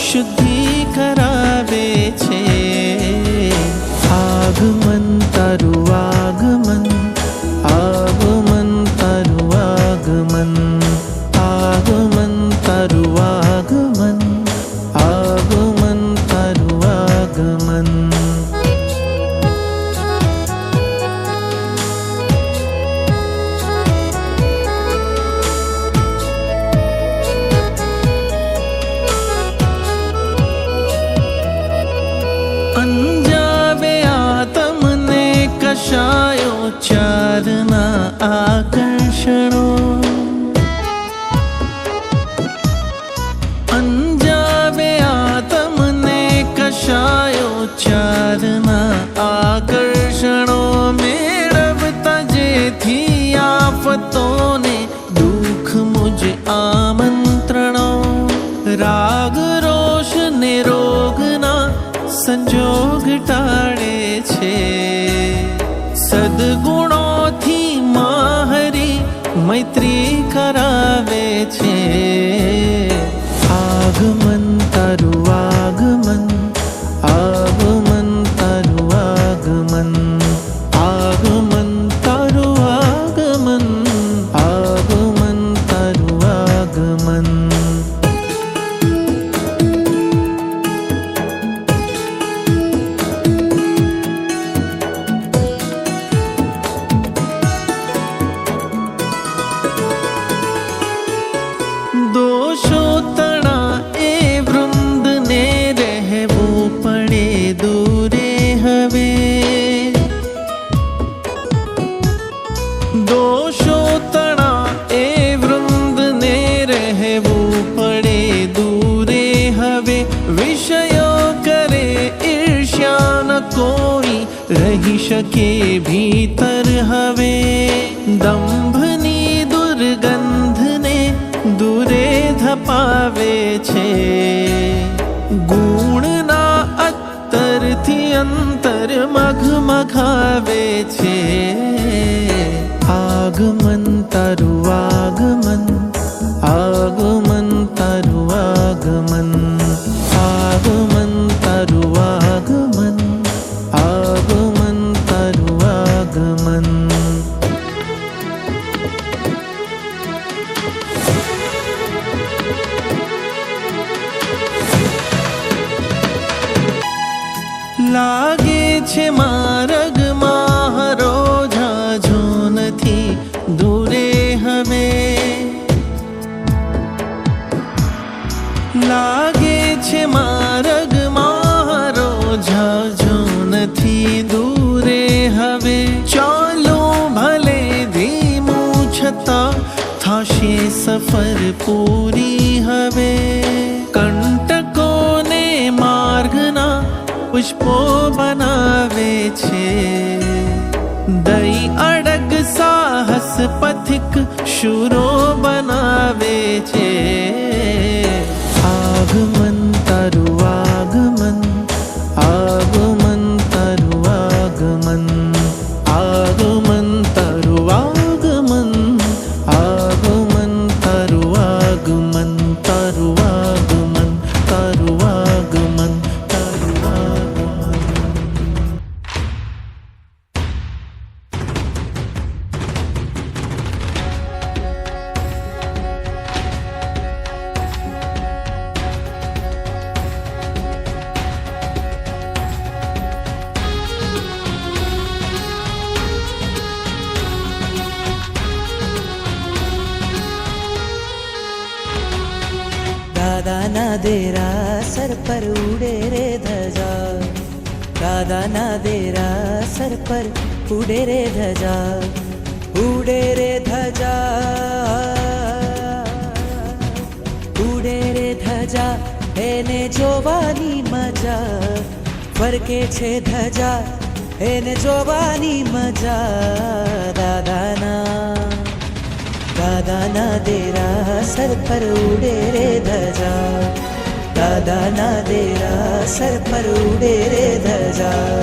શુદ્ધિ કરાવે છે. આગમન તારું આગમન, આગમન તારું આગમન, આગમન તારું આગમન, આગમન તારું આગમન. અંજાવે આ તમને કશાયો ચારના આકર્ષણો, અંજાવે આ તમને કશાયો ચારના આકર્ષણો, મેળવતા જેથી આફતોને દુઃખ મુજ આમંત્રણો, રાગ રોષ ને રોગના સંજોગ ટાળે છે. સદગુણોથી માહરી મૈત્રી કરાવે છે. આગમન તારું આગમન, આગમન તારું આગમન, આગમન તારું આગમન, આગમન તારું આગમન. દોષો તણા એ વૃંદને રહેવું પડે દૂરે હવે, દોષો તણા એ વૃંદને રહેવું પડે દૂરે હવે, વિષયો કરે ઈર્ષ્યા ન કોઈ રહી શકે ભીતર હવે, દંભની દુર્ગંધને દૂરે ધપાવે છે. ગુણના અત્તરથી અંતર મઘમઘાવે છે. આગમન તારું આગમન, આગમન તારું આગમન, આગમન તારું આગમન, આગમન તારું આગમન. લાગે છે માર્ગમાં હરો ઝાઝો નથી દૂરે હવે, લાગે છે માર્ગમાં હરો ઝાઝો નથી દૂરે હવે, ચાલો ભલે ધીમું છતાં થાશે સફર પૂરી હવે, કંટકોને માર્ગના પુષ્પો બનાવે છે. દઈ અડગ સાહસ પથિક શૂરો બનાવે છે. આગમન તારું આગમન, આગમન તારું આગમન, આગમન તારું આગમન, આગમન તારું આગમન, તારું આગમન, તારું આગમન, તારું આગમન. દાદાના દેરા સર પર ઉડે રે ધજા, દાદાના દેરા સર પર ઉડે રે ધજા, ઉડે રે ધજા, ઉડે રે ધજા, એને જોવાની મજા, ફરકે છે ધજા એને જોવાની મજા. દાદાના દેરા સર પર ઉડે રે ધજા, દાદાના દેરા સર પર ઉડે રે ધજા.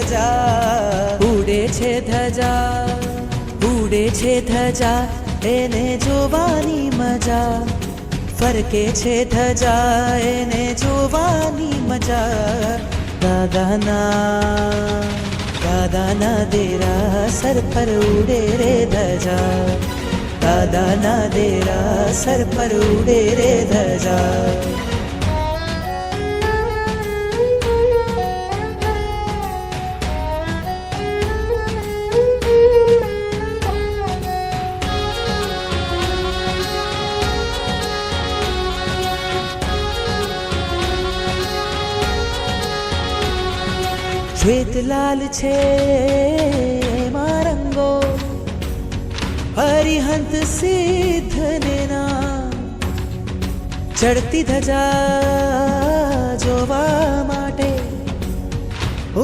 ધજા ઉડે છે ધજા ઉડે છે ધજા એને જોવાની મજા ફરકે છે ધજા એને જોવાની મજા દાદાના દેરા સર પર ઉડે રે ધજા દાદાના દેરા સર પર ઉડે રે ધજા શ્વેત લાલ છે એમાં રંગો હરિહંત સિદ્ધ ને નામ ચડતી ધજા જોવા માટે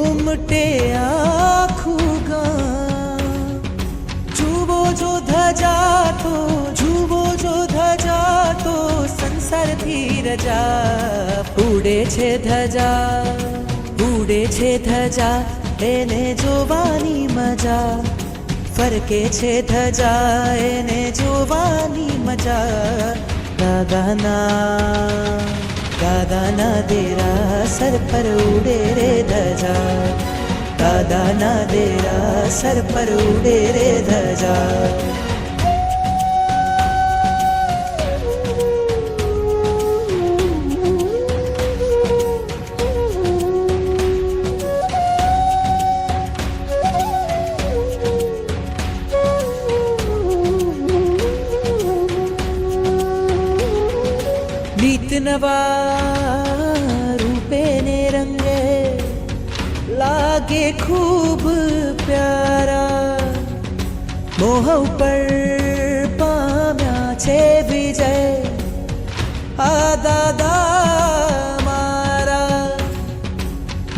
ઉમટે આખું ગામ જુઓ જો ધજા તો જુઓ જો ધજા તો સંસારથી રજા ઉડે છે ધજા ઉડે છે ધજા એને જોવાની મજા ફરકે છે ધજા એને જોવાની મજા દાદાના દેરા સર પર ઉડે રે ધજા દાદાના દેરા સર પર ઉડે રે ધજા નીત નવા રૂપે ને રંગે લાગે ખૂબ પ્યારા મોહ ઉપર પામ્યા છે વિજય આ દાદા મારા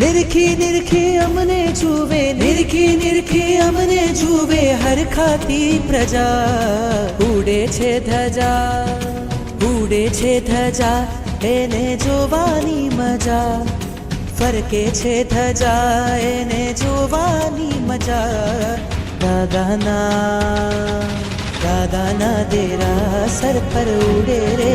નિરખી અમને જુએ નિરખી અમને જુએ હરખાતી પ્રજા ઉડે છે ધજા ઉડે છે ધજા એને જોવાની મજા ફરકે છે ધજા એને જોવાની મજા દાદાના દેરા સર પર ઉડે રે